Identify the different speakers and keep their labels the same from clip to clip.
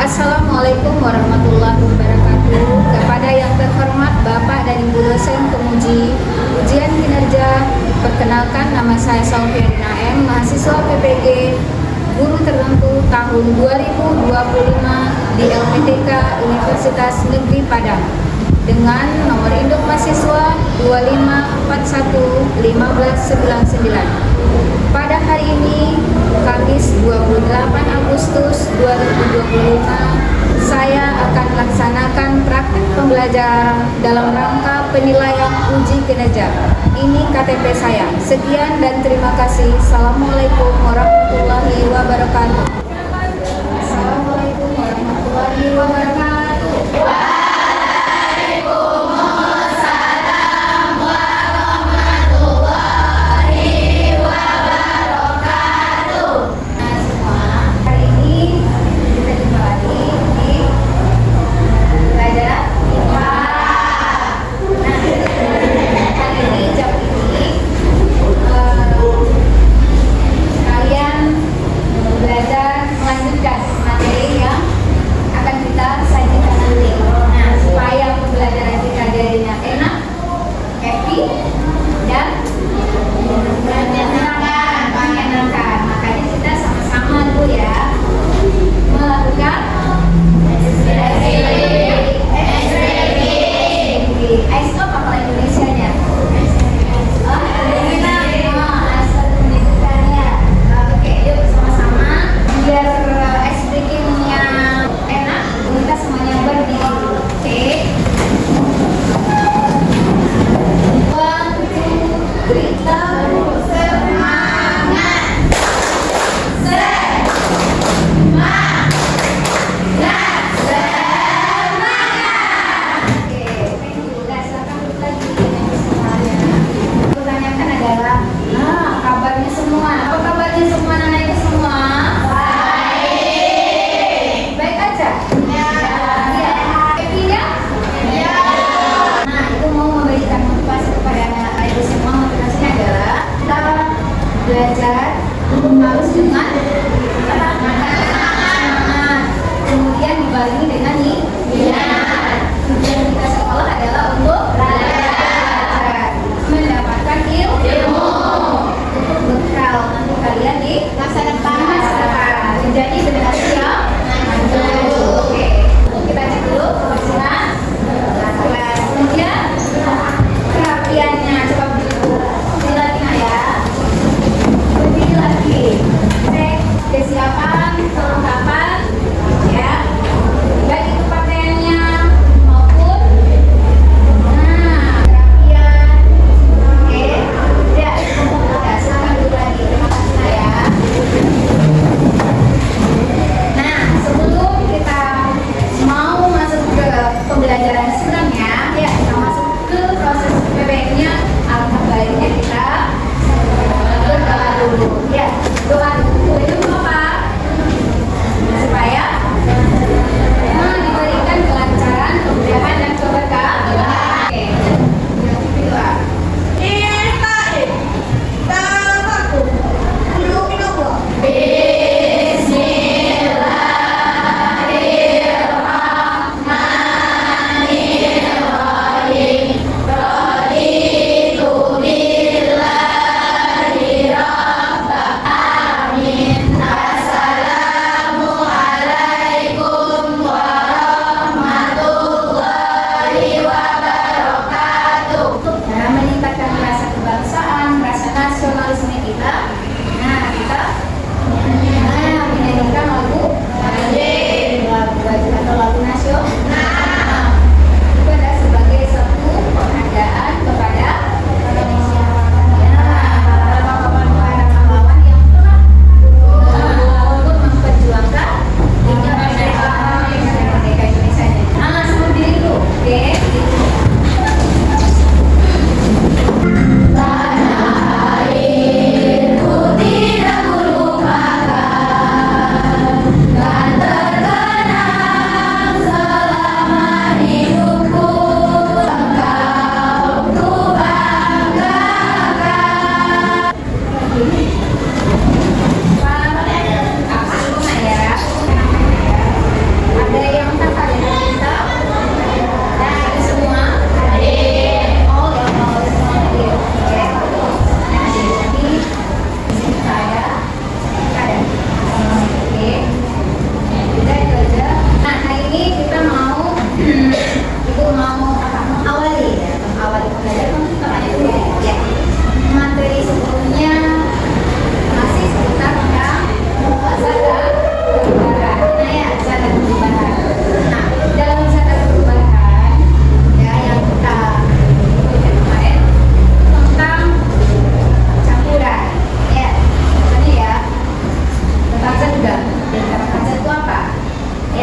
Speaker 1: Assalamualaikum warahmatullahi wabarakatuh. Kepada yang terhormat Bapak dan Ibu dosen penguji ujian kinerja, perkenalkan nama saya Saufiadina M, mahasiswa PPG Guru Tertentu tahun 2025 di LPTK Universitas Negeri Padang dengan nomor induk mahasiswa 25411599. Pada hari ini, Kamis 28 Agustus 2025, saya akan melaksanakan praktik pembelajaran dalam rangka penilaian uji kinerja. Ini KTP saya. Sekian dan terima kasih. Assalamualaikum warahmatullahi wabarakatuh. Assalamualaikum warahmatullahi wabarakatuh. Belajar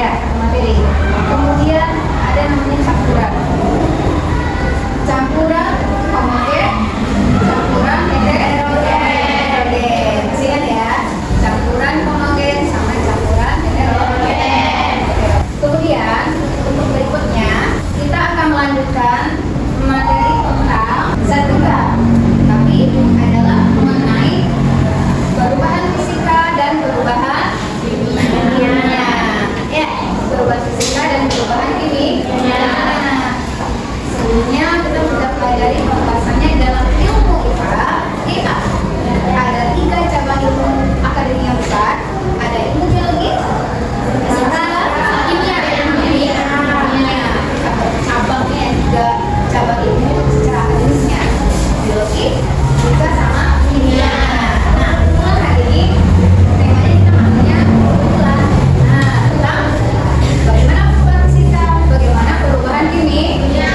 Speaker 1: ya, satu materi. Kemudian ada namanya campuran. Campuran homogen, campuran heterogen. Masih ingat ya? Campuran homogen sama campuran heterogen. Kemudian untuk berikutnya kita akan melanjutkan materi tentang zat benda, tapi adalah mengenai perubahan fisika dan perubahan kimianya. Ya, perubahan fisika dan perubahan kimia. Sebelumnya kita sudah pelajari pembahasannya dalam ilmu IPA. Ada 3 cabang ilmu akademia besar. Ada ilmu biologi, fisika, kimia. Cabangnya juga cabang ilmu secara akademisnya, biologi, fisika sama kimia. Nah, kebetulan hari ini temanya kita namanya kebetulan. Nah, tentang bagaimana perubahan fisika, bagaimana perubahan kimia.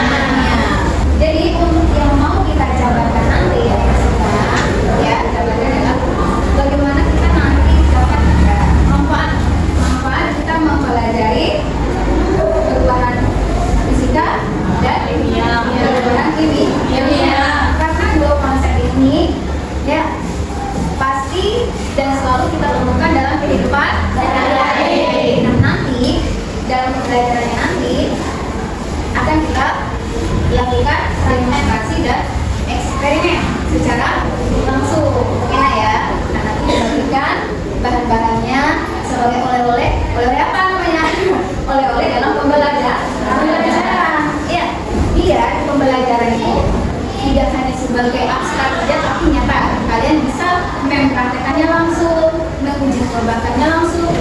Speaker 1: Jadi untuk yang mau kita jabarkan nanti ya fisika, ya jabarkan adalah bagaimana kita nanti dapat manfaat kita mempelajari perubahan fisika dan perubahan kimia. Karena dua konsep ini ya pasti dan selalu kita temukan dalam kehidupan sehari-hari. Nah, nanti dalam pembelajarannya nanti akan kita lakukan demonstrasi dan eksperimen secara langsung. Enak ya? Nah, nanti dibagikan bahan-bahannya sebagai oleh-oleh. Oleh-oleh apa namanya? Oleh-oleh dalam pembelajaran. Ya, biar pembelajaran itu tidak hanya sebagai abstrak saja tapi nyata. Kalian bisa mempraktekannya langsung, menguji cobakannya langsung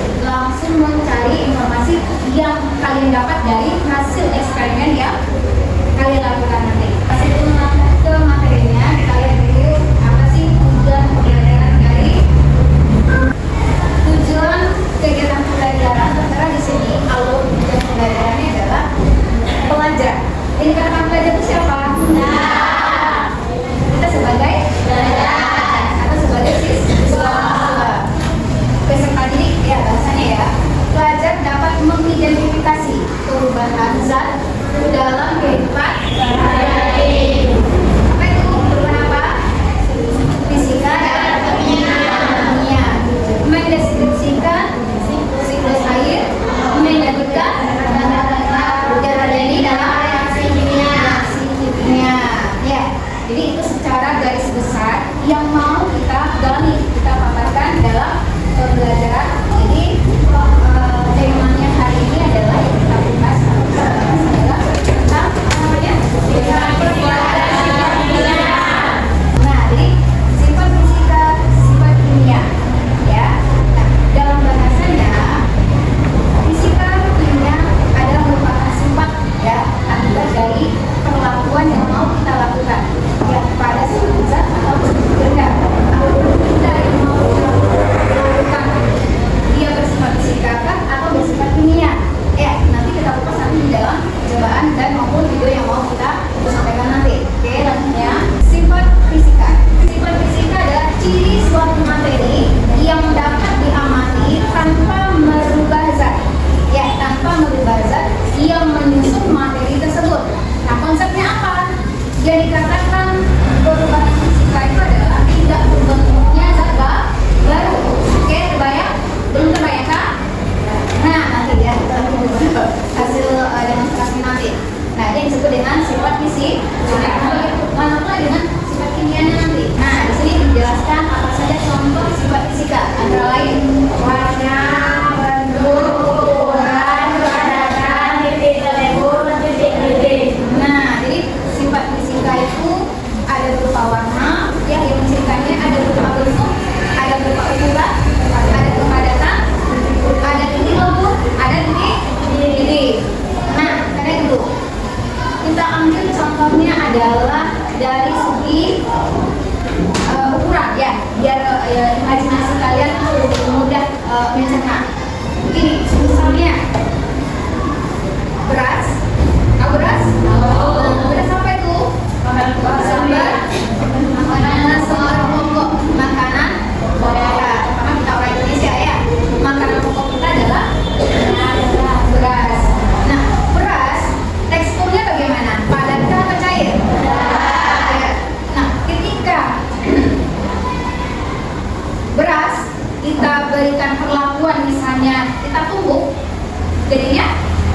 Speaker 1: mencari informasi yang kalian dapat dari hasil eksperimen yang kalian lakukan nanti. Sebelum lanjut ke materinya, kita lihat dulu apa sih tujuan pembelajaran dari tujuan kegiatan pembelajaran. Tertera di sini alur tujuan pembelajarannya adalah pelajar. Ini kata pelajar itu siapa? Nah, kita sebagai pelajar atau sebagai siswa. Peserta didik ya bahasanya ya. Pelajar dapat mengidentifikasi perubahan zat dalam kehidupan sehari-hari. Apa itu perubahan apa? Fisika dan kimia. Mendeskripsikan siklus air, menyebutkan yang terjadi dalam reaksi kimia. Ya, jadi itu secara garis besar yang mau kita gali, kita paparkan dalam pembelajaran. Jadi temanya hari ini adalah yang kita bahas adalah tentang apa namanya?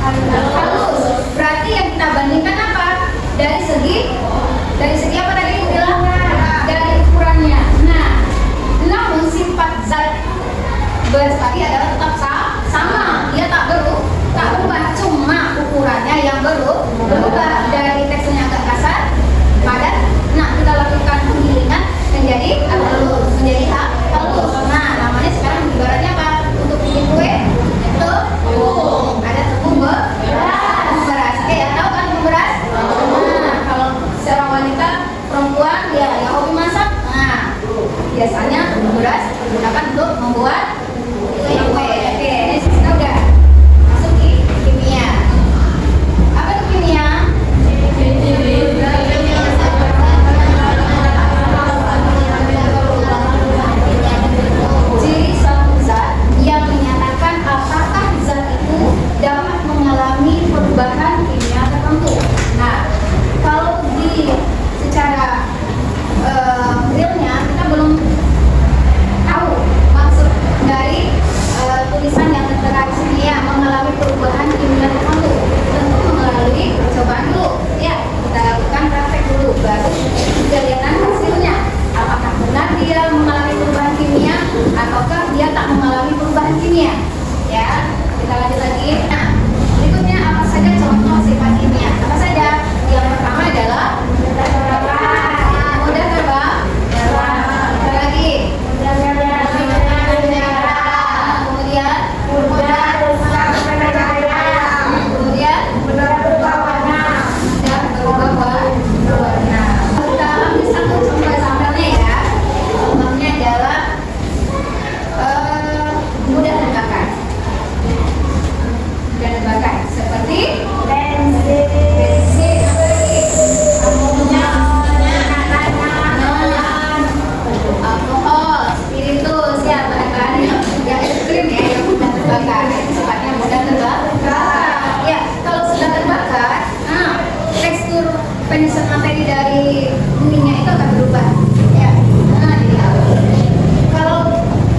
Speaker 1: halus. Berarti yang kita bandingkan apa? Dari segi apa tadi aku bilang? Dari ukurannya. Nah, namun sifat zat beras tadi adalah tetap sama. Dia tak berubah, cuma ukurannya yang berubah dari teksturnya agak kasar, padat. Nah, kita lakukan penggilingan menjadi halus. Nah, namanya sekarang ibaratnya apa? Untuk bikin kue tepung. Ada tepung beras. Ya, tahu kan tepung beras? Nah, kalau seorang wanita perempuan ya yang hobi masak, nah biasanya tepung beras digunakan untuk membuat kue. Oke, ini kita udah masuk di kimia. Apa itu kimia? Ciri suatu zat yang menyatakan apakah zat itu dapat mengalami perubahan kimia tertentu. Nah, kalau di secara realnya kita belum tahu maksud dari tulisan yang tertera di sini ya, mengalami perubahan kimia tertentu. Tentu melalui percobaan dulu. Ya, kita lakukan praktek dulu, baru kita lihat hasilnya. Apakah benar dia mengalami perubahan kimia ataukah dia tak mengalami perubahan kimia? Ya, kita lanjut lagi. Nah, berikutnya apa saja contoh sifat kimia? Apa saja? Yang pertama adalah mudah terbang. Apa lagi? Kemudian dan berubah warna. Kita ambil satu contoh sampelnya ya. Contohnya adalah mudah terbakar. Seperti bensin, apa lagi? Alkohol, spiritus, ya bahan-bahan yang ekstrim ya, yang mudah terbakar. Itu sifatnya mudah terbakar. Ya, kalau sudah terbakar, nah tekstur penyusun materi dari minyak itu akan berubah. Ya, nah jadi kalau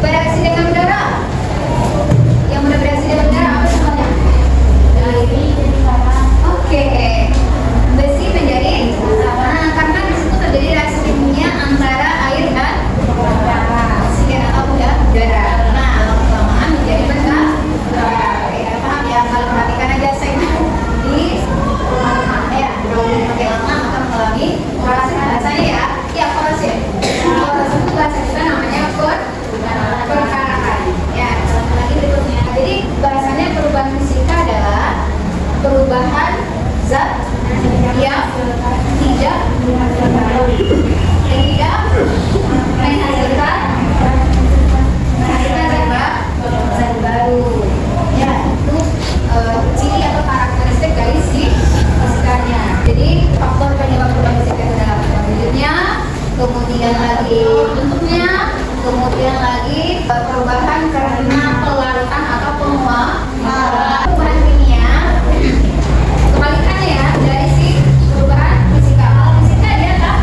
Speaker 1: bereaksi dengan udara, yang mudah bereaksi dengan udara apa contohnya? Oke, besi menjadi karena di situ terjadi reaksi kimia antara air dan oksigen atau udara. Nah, lama-kelamaan menjadi benda. Ya, paham ya? Kalau perhatikan aja saya di ya, pakai lama akan mengalami korasi bahasanya ya. Ya, korasi. Korasi itu bahasa kita namanya perkarahan. Ya, lagi berikutnya. Jadi bahasanya perubahan fisika adalah perubahan zat yang tidak menghasilkan zat baru. Ya, itu ciri atau karakteristik dari si fisikanya. Jadi faktor penyebab perubahan fisika itu adalah wujudnya, kemudian lagi bentuknya, kemudian lagi perubahan karena pelarutan atau penguapan. Perubahan kimia kebalikannya ya dari si perubahan fisika. Kalau fisika dia tak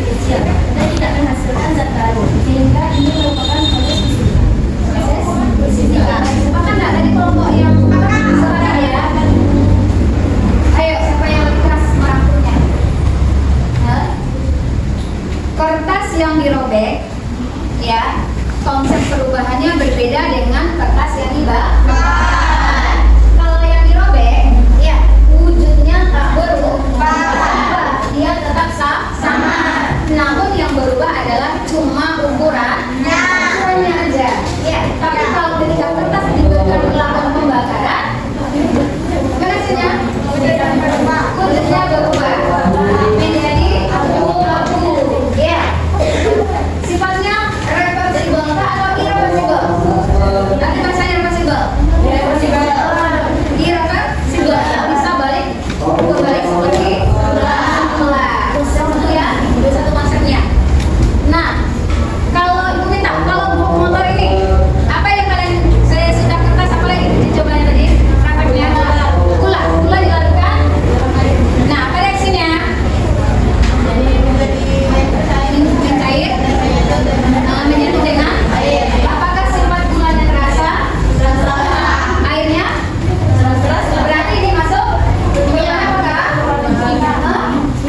Speaker 2: kecil dan tidak menghasilkan zat baru, sehingga ini merupakan proses fisika.
Speaker 1: Proses fisika. Sepakat nggak tadi kelompok yang sepakat ya? Ayo, siapa yang lebih keras merangkumnya? Hah? Kertas yang dirobek, ya, konsep perubahannya berbeda dengan kertas yang dibakar. Kalau yang dirobek, ya, wujudnya tak berubah, dia tetap sama. Namun yang berubah adalah cuma ukurannya aja. Ya, tapi kalau ketika kertas diberikan perlakuan pembakaran, hasilnya wujudnya berubah menjadi abu-abu. Ya, sifatnya reversible atau irreversible? Nanti bahasanya reversible. Irreversible, bisa balik berbalik seperti semula. Itu ya, itu satu konsepnya. Nah, kalau ibu minta, kalau motor ini apa yang kalian saya sudah kertas apa lagi dicobanya tadi prakteknya gula dilakukan. Nah, apa reaksinya? Mencair, menyatu dengan air. Apakah sifat gulanya terasa? Airnya? Berarti ini masuk gula apakah?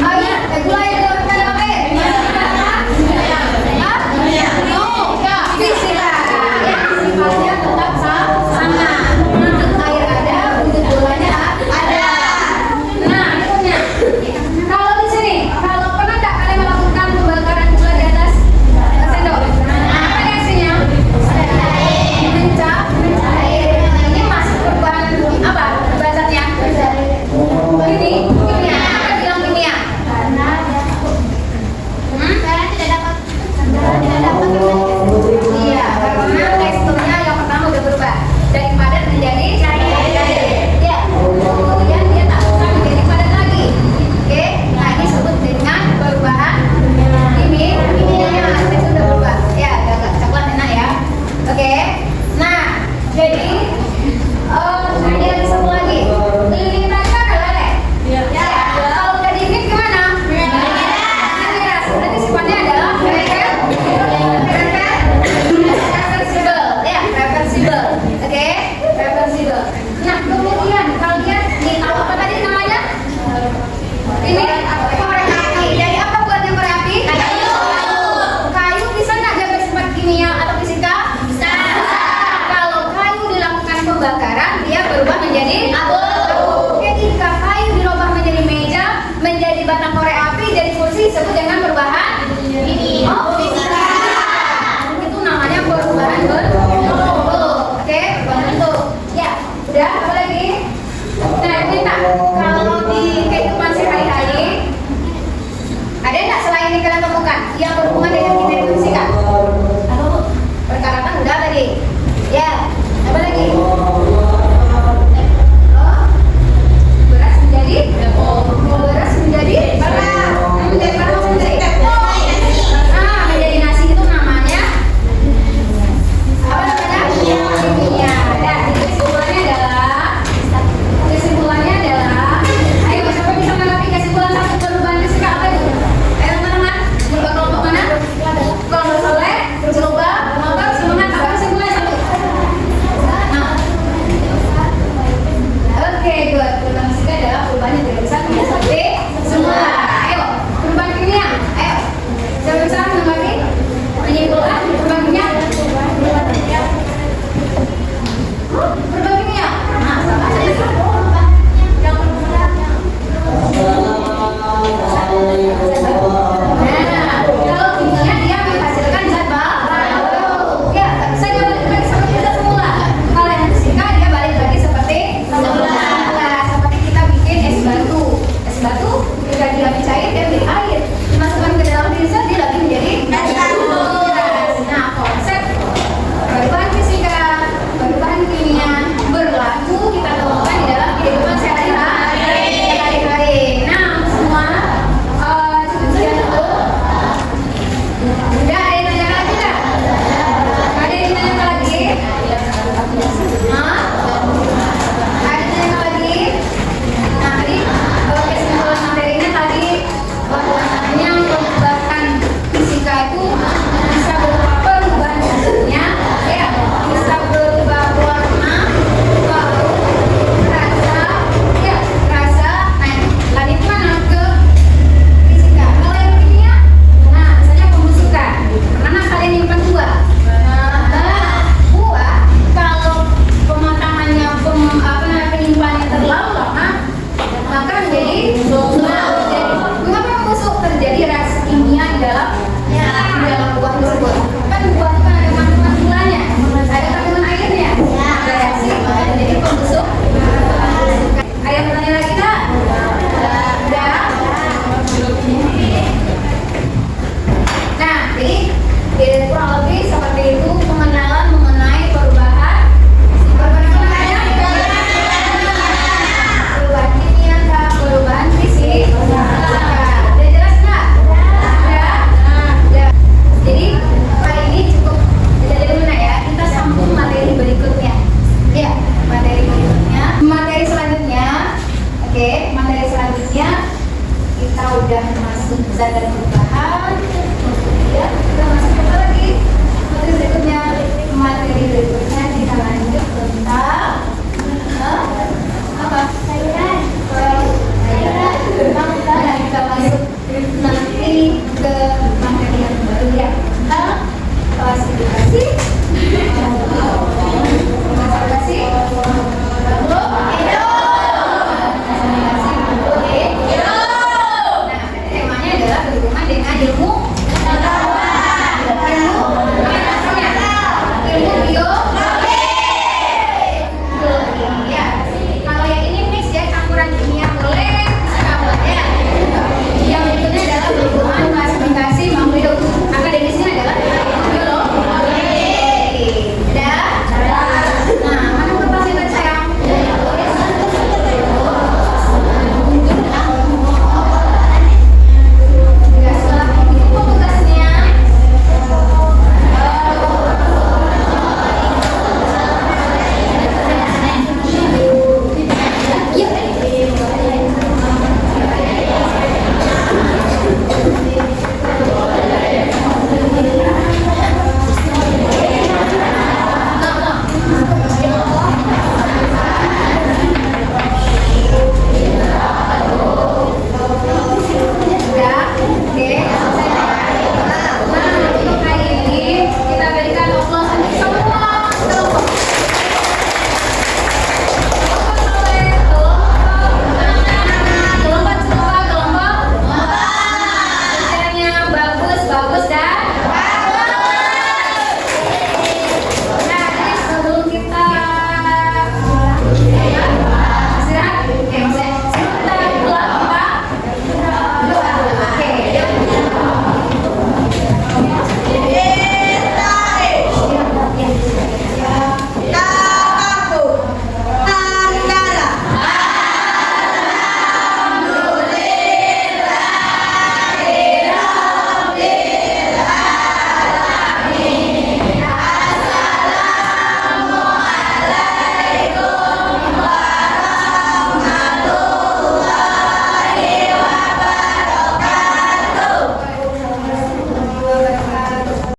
Speaker 1: Oh iya, gula yang dilakukan apa air? No, ya, fisika. Ya, sifatnya tetap sama. Air ada, wujud gulanya ada. Nah, berikutnya. Kalau di sini, kalau pernah nggak kalian melakukan pembakaran gula di atas sendok? Apa reaksinya? Mencap air. Ini masuk perubahan apa? Bahasanya? Ini kimia. Apa bilang kimia?
Speaker 2: Karena tidak dapat
Speaker 1: Iya, karena teksturnya yang pertama udah berubah dari padat menjadi cair. Ya, kemudian dia tak bisa menjadi padat lagi. Oke, nah ini disebut dengan perubahan kimia. Tekstur udah berubah. Ya, agak coklat enak ya. Oke, nah jadi ada lagi satu lagi. Lilin tangga ada lele. Ya, kalau udah dingin gimana? Berarti sifatnya adalah reversible. Oke, reversible. Nah, kemudian kalian nih tahu apa tadi namanya? Ini korek api. Dari apa buatnya korek api? Kayu bisa nggak jaga sifat kimia atau fisika? Bisa. Kalau kayu dilakukan pembakaran, dia berubah menjadi abu. Ketika kayu dirubah menjadi meja, menjadi batang korek api, jadi kursi, disebut dengan perubahan fisika. Itu namanya perubahan bentuk. Oke, perubahan bentuk. Ya, udah.